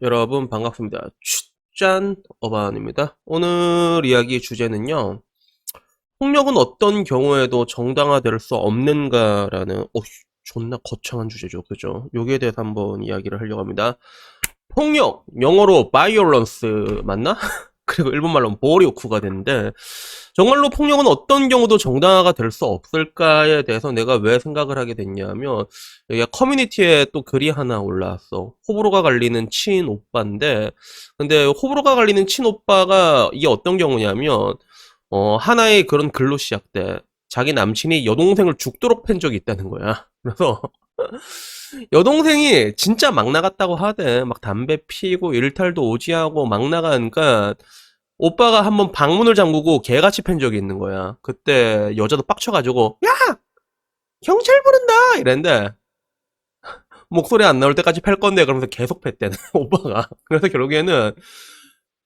여러분 반갑습니다. 짠 어반입니다. 오늘 이야기 주제는요. 폭력은 어떤 경우에도 정당화될 수 없는가라는 존나 거창한 주제죠. 그죠? 여기에 대해서 한번 이야기를 하려고 합니다. 폭력, 영어로 violence 맞나? 그리고 일본말로는 보리오쿠가 되는데 정말로 폭력은 어떤 경우도 정당화가 될 수 없을까에 대해서 내가 왜 생각을 하게 됐냐면 여기 커뮤니티에 또 글이 하나 올라왔어. 호불호가 갈리는 친오빠인데 근데 호불호가 갈리는 친오빠가 이게 어떤 경우냐면 하나의 그런 글로 시작돼. 자기 남친이 여동생을 죽도록 팬 적이 있다는 거야. 그래서 여동생이 진짜 막 나갔다고 하대. 막 담배 피고 일탈도 오지하고 막 나가니까 오빠가 한번 방문을 잠그고 개같이 팬 적이 있는 거야. 그때 여자도 빡쳐가지고 야! 경찰 부른다! 이랬는데 목소리 안 나올 때까지 팰 건데 그러면서 계속 팼대 오빠가. 그래서 결국에는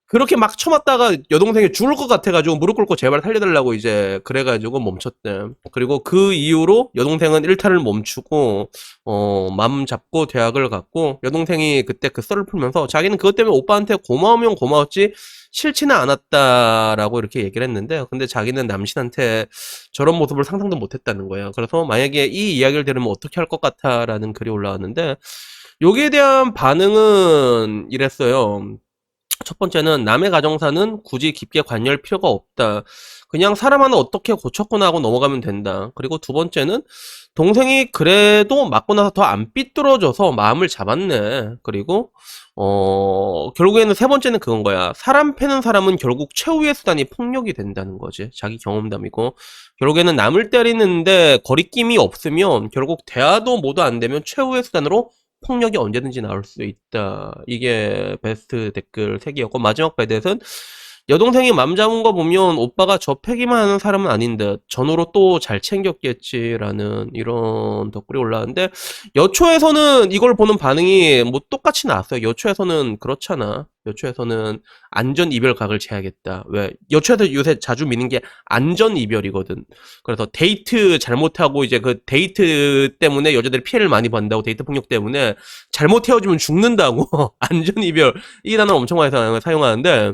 그렇게 막 쳐맞다가 여동생이 죽을 것 같아가지고 무릎 꿇고 제발 살려달라고 이제 그래가지고 멈췄대. 그리고 그 이후로 여동생은 일탈을 멈추고 맘 잡고 대학을 갔고 여동생이 그때 그 썰을 풀면서 자기는 그것 때문에 오빠한테 고마우면 고마웠지 싫지는 않았다라고 이렇게 얘기를 했는데 근데 자기는 남친한테 저런 모습을 상상도 못했다는 거야. 그래서 만약에 이 이야기를 들으면 어떻게 할 것 같아라는 글이 올라왔는데 여기에 대한 반응은 이랬어요. 첫 번째는 남의 가정사는 굳이 깊게 관여할 필요가 없다. 그냥 사람 하나 어떻게 고쳤구나 하고 넘어가면 된다. 그리고 두 번째는 동생이 그래도 맞고 나서 더 안 삐뚤어져서 마음을 잡았네. 그리고 결국에는 세 번째는 그건 거야. 사람 패는 사람은 결국 최후의 수단이 폭력이 된다는 거지. 자기 경험담이고. 결국에는 남을 때리는데 거리낌이 없으면 결국 대화도 모두 안 되면 최후의 수단으로 폭력이 언제든지 나올 수 있다. 이게 베스트 댓글 3개였고 마지막 배댓은 여동생이 맘 잡은 거 보면 오빠가 저 패기만 하는 사람은 아닌데 전후로 또 잘 챙겼겠지라는 이런 댓글이 올라왔는데 여초에서는 이걸 보는 반응이 뭐 똑같이 나왔어요. 여초에서는 그렇잖아. 여초에서는 안전 이별 각을 재야겠다. 왜? 여초에서 요새 자주 미는 게 안전 이별이거든. 그래서 데이트 잘못하고 이제 그 데이트 때문에 여자들이 피해를 많이 받는다고 데이트 폭력 때문에 잘못 헤어지면 죽는다고 안전 이별 이 단어를 엄청 많이 사용하는데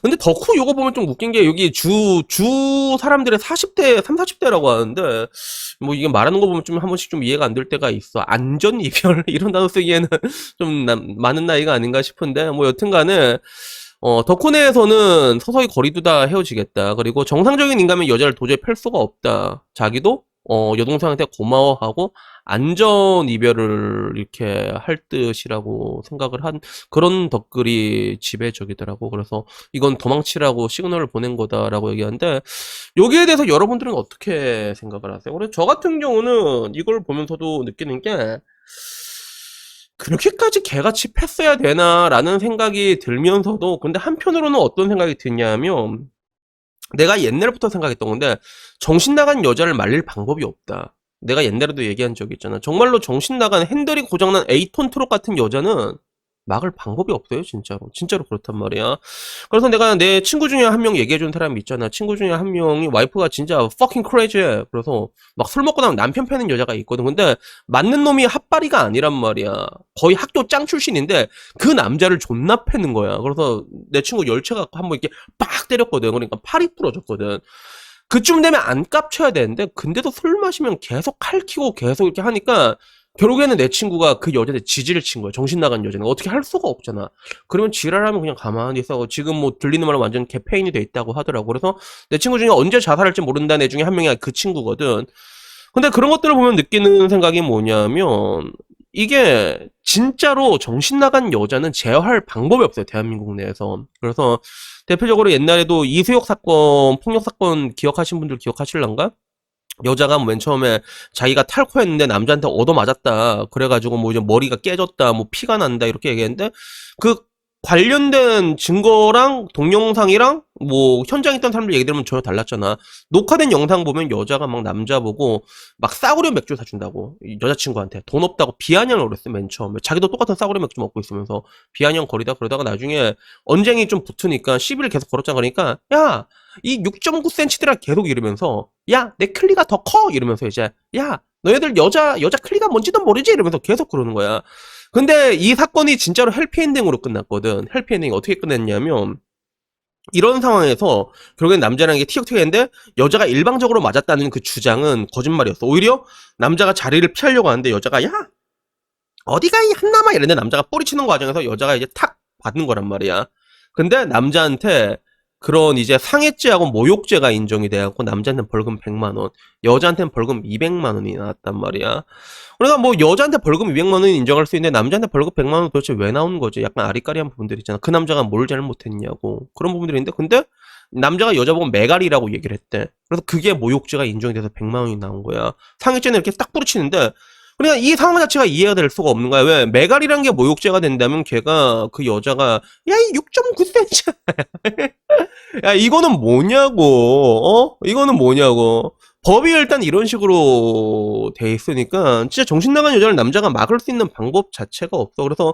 근데 덕후 요거 보면 좀 웃긴 게 여기 주 사람들의 40대, 3, 40대라고 하는데 뭐 이게 말하는 거 보면 좀 한 번씩 좀 이해가 안 될 때가 있어. 안전 이별 이런 단어 쓰기에는 좀 많은 나이가 아닌가 싶은데 뭐 여튼간에 덕후 내에서는 서서히 거리두다 헤어지겠다. 그리고 정상적인 인간은 여자를 도저히 펼 수가 없다. 자기도 여동생한테 고마워하고 안전 이별을 이렇게 할 듯이라고 생각을 한 그런 댓글이 지배적이더라고. 그래서 이건 도망치라고 시그널을 보낸 거다라고 얘기하는데 여기에 대해서 여러분들은 어떻게 생각을 하세요? 그래서 저 같은 경우는 이걸 보면서도 느끼는 게 그렇게까지 개같이 패스해야 되나라는 생각이 들면서도 근데 한편으로는 어떤 생각이 드냐면 내가 옛날부터 생각했던 건데 정신 나간 여자를 말릴 방법이 없다. 내가 옛날에도 얘기한 적이 있잖아. 정말로 정신 나간 핸들이 고장난 에이톤 트롯 같은 여자는 막을 방법이 없어요, 진짜로. 진짜로 그렇단 말이야. 그래서 내가 내 친구 중에 한 명 얘기해준 사람이 있잖아. 친구 중에 한 명이 와이프가 진짜 fucking crazy해. 그래서 막 술 먹고 나면 남편 패는 여자가 있거든. 근데 맞는 놈이 핫바리가 아니란 말이야. 거의 학교 짱 출신인데 그 남자를 존나 패는 거야. 그래서 내 친구 열채가 한번 이렇게 빡 때렸거든. 그러니까 팔이 부러졌거든. 그쯤 되면 안 깝쳐야 되는데 근데도 술 마시면 계속 칼키고 계속 이렇게 하니까 결국에는 내 친구가 그 여자한테 지지를 친 거야. 정신 나간 여자는. 어떻게 할 수가 없잖아. 그러면 지랄하면 그냥 가만히 있어. 지금 뭐 들리는 말은 완전 개페인이 돼 있다고 하더라고. 그래서 내 친구 중에 언제 자살할지 모른다는 애 중에 한 명이 그 친구거든. 근데 그런 것들을 보면 느끼는 생각이 뭐냐면 이게 진짜로 정신 나간 여자는 제어할 방법이 없어요. 대한민국 내에서. 그래서 대표적으로 옛날에도 이수역 사건, 폭력 사건 기억하신 분들 기억하실란가? 여자가 맨 처음에 자기가 탈코했는데 남자한테 얻어맞았다. 그래가지고 뭐 이제 머리가 깨졌다, 뭐 피가 난다 이렇게 얘기했는데 그 관련된 증거랑 동영상이랑 뭐 현장에 있던 사람들 얘기 들으면 전혀 달랐잖아. 녹화된 영상 보면 여자가 막 남자 보고 막 싸구려 맥주 사준다고 여자친구한테 돈 없다고 비아냥을 그랬어 맨 처음에. 자기도 똑같은 싸구려 맥주 먹고 있으면서 비아냥 거리다 그러다가 나중에 언쟁이 좀 붙으니까 시비를 계속 걸었잖아. 그러니까 야 이 6.9cm들아 계속 이러면서 야 내 클리가 더 커 이러면서 이제 야 너희들 여자 클리가 뭔지도 모르지? 이러면서 계속 그러는 거야. 근데 이 사건이 진짜로 해피엔딩으로 끝났거든. 해피엔딩이 어떻게 끝났냐면, 이런 상황에서 결국엔 남자랑 이게 티격태격 했는데 여자가 일방적으로 맞았다는 그 주장은 거짓말이었어. 오히려 남자가 자리를 피하려고 하는데 여자가 야 어디가 이 한남아 이랬는데 남자가 뿌리치는 과정에서 여자가 이제 탁 받는 거란 말이야. 근데 남자한테 그런 이제 상해죄하고 모욕죄가 인정이 돼갖고 남자한테는 벌금 100만 원, 여자한테는 벌금 200만 원이 나왔단 말이야. 그러니까 뭐 여자한테 벌금 200만 원은 인정할 수 있는데 남자한테 벌금 100만 원 도대체 왜 나오는 거지? 약간 아리까리한 부분들 있잖아. 그 남자가 뭘 잘못했냐고. 그런 부분들이 있는데 근데 남자가 여자 보고 메가리라고 얘기를 했대. 그래서 그게 모욕죄가 인정이 돼서 100만 원이 나온 거야. 상해죄는 이렇게 딱 부르치는데 그러니까 이 상황 자체가 이해가 될 수가 없는 거야. 왜? 메갈이란 게 모욕죄가 된다면 걔가 그 여자가 야, 이 6.9cm. 야, 이거는 뭐냐고. 이거는 뭐냐고. 법이 일단 이런 식으로 돼 있으니까 진짜 정신 나간 여자를 남자가 막을 수 있는 방법 자체가 없어. 그래서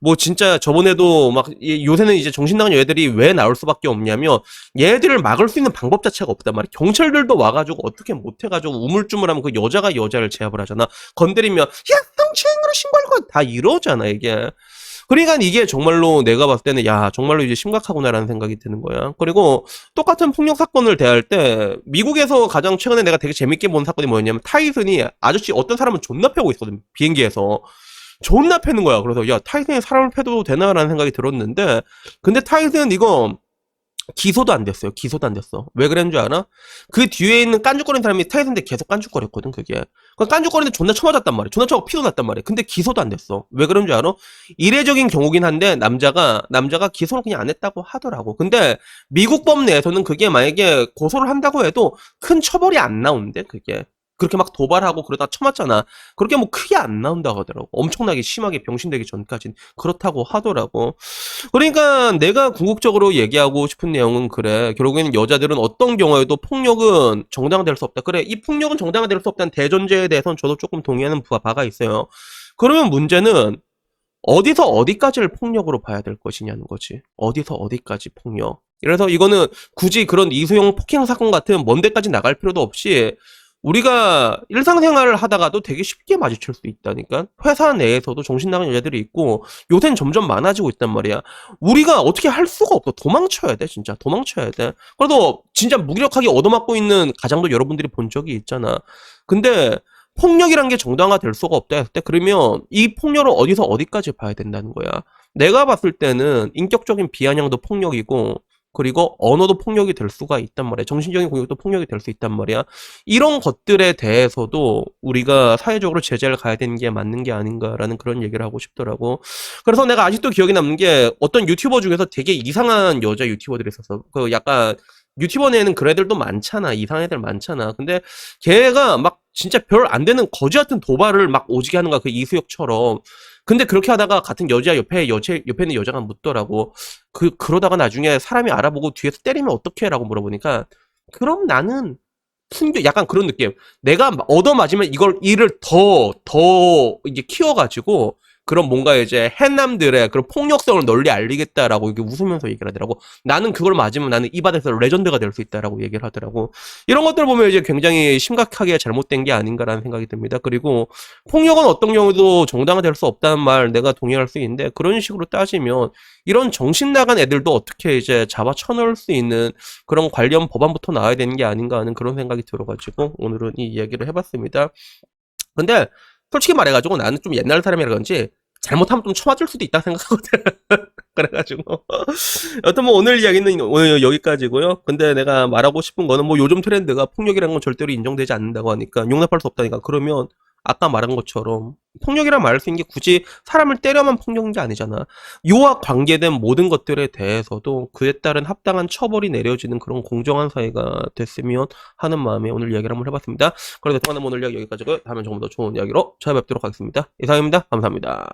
뭐 진짜 저번에도 막 요새는 이제 정신 나간 여자들이 왜 나올 수밖에 없냐면 얘들을 막을 수 있는 방법 자체가 없단 말이야. 경찰들도 와가지고 어떻게 못해가지고 우물쭈물하면 그 여자가 여자를 제압을 하잖아. 건드리면 야 성추행으로 신고할 거 다 이러잖아 이게. 그러니까 이게 정말로 내가 봤을 때는 야 정말로 이제 심각하구나라는 생각이 드는 거야. 그리고 똑같은 폭력 사건을 대할 때 미국에서 가장 최근에 내가 되게 재밌게 본 사건이 뭐였냐면 타이슨이 아저씨 어떤 사람은 존나 패고 있거든 비행기에서. 존나 패는 거야. 그래서 야 타이슨이 사람을 패도 되나라는 생각이 들었는데 근데 타이슨 이거 기소도 안 됐어요. 기소도 안 됐어. 왜 그랬는 줄 알아? 그 뒤에 있는 깐죽거리는 사람이 타이슨인데 계속 깐죽거렸거든, 그게. 그 깐죽거리는데 존나 쳐맞았단 말이야. 존나 쳐고 피도 났단 말이야. 근데 기소도 안 됐어. 왜 그런 줄 알아? 이례적인 경우긴 한데, 남자가 기소를 그냥 안 했다고 하더라고. 근데, 미국 법 내에서는 그게 만약에 고소를 한다고 해도 큰 처벌이 안 나온대, 그게. 그렇게 막 도발하고 그러다 쳐맞잖아. 그렇게 뭐 크게 안 나온다고 하더라고. 엄청나게 심하게 병신되기 전까지는 그렇다고 하더라고. 그러니까 내가 궁극적으로 얘기하고 싶은 내용은 그래. 결국에는 여자들은 어떤 경우에도 폭력은 정당화될 수 없다. 그래, 이 폭력은 정당화될 수 없다는 대전제에 대해서는 저도 조금 동의하는 바가 있어요. 그러면 문제는 어디서 어디까지를 폭력으로 봐야 될 것이냐는 거지. 어디서 어디까지 폭력. 그래서 이거는 굳이 그런 이수용 폭행 사건 같은 먼 데까지 나갈 필요도 없이 우리가 일상생활을 하다가도 되게 쉽게 마주칠 수 있다니까. 회사 내에서도 정신 나간 여자들이 있고 요새는 점점 많아지고 있단 말이야. 우리가 어떻게 할 수가 없어. 도망쳐야 돼, 진짜. 도망쳐야 돼. 그래도 진짜 무기력하게 얻어맞고 있는 가장도 여러분들이 본 적이 있잖아. 근데 폭력이란 게 정당화 될 수가 없다 했을 때 그러면 이 폭력을 어디서 어디까지 봐야 된다는 거야. 내가 봤을 때는 인격적인 비아냥도 폭력이고 그리고 언어도 폭력이 될 수가 있단 말이야. 정신적인 공격도 폭력이 될 수 있단 말이야. 이런 것들에 대해서도 우리가 사회적으로 제재를 가야 되는 게 맞는 게 아닌가라는 그런 얘기를 하고 싶더라고. 그래서 내가 아직도 기억에 남는 게 어떤 유튜버 중에서 되게 이상한 여자 유튜버들이 있었어. 그 약간 유튜버 내에는 그런 애들도 많잖아. 이상한 애들 많잖아. 근데 걔가 막 진짜 별 안 되는 거지 같은 도발을 막 오지게 하는 거야. 그 이수혁처럼. 근데 그렇게 하다가 같은 여자 옆에 있는 여자가 묻더라고. 그러다가 나중에 사람이 알아보고 뒤에서 때리면 어떡해? 라고 물어보니까, 그럼 나는 약간 그런 느낌. 내가 얻어맞으면 일을 이게 키워가지고, 그런 뭔가 이제 해남들의 그런 폭력성을 널리 알리겠다라고 이게 웃으면서 얘기를 하더라고. 나는 그걸 맞으면 나는 이 바다에서 레전드가 될 수 있다라고 얘기를 하더라고. 이런 것들 보면 이제 굉장히 심각하게 잘못된 게 아닌가라는 생각이 듭니다. 그리고 폭력은 어떤 경우도 정당화될 수 없다는 말 내가 동의할 수 있는데 그런 식으로 따지면 이런 정신 나간 애들도 어떻게 이제 잡아 쳐넣을 수 있는 그런 관련 법안부터 나와야 되는 게 아닌가 하는 그런 생각이 들어가지고 오늘은 이 이야기를 해봤습니다. 근데 솔직히 말해가지고 나는 좀 옛날 사람이라 그런지 잘못하면 좀 쳐맞을 수도 있다 생각하거든. 그래가지고 여튼 뭐 오늘 이야기는 오늘 여기까지고요. 근데 내가 말하고 싶은 거는 뭐 요즘 트렌드가 폭력이라는 건 절대로 인정되지 않는다고 하니까 용납할 수 없다니까. 그러면 아까 말한 것처럼 폭력이란 말할 수 있는 게 굳이 사람을 때려만 폭력인 게 아니잖아. 이와 관계된 모든 것들에 대해서도 그에 따른 합당한 처벌이 내려지는 그런 공정한 사회가 됐으면 하는 마음에 오늘 이야기를 한번 해봤습니다. 그래서 오늘 이야기 여기까지고요. 다음엔 조금 더 좋은 이야기로 찾아뵙도록 하겠습니다. 이상입니다. 감사합니다.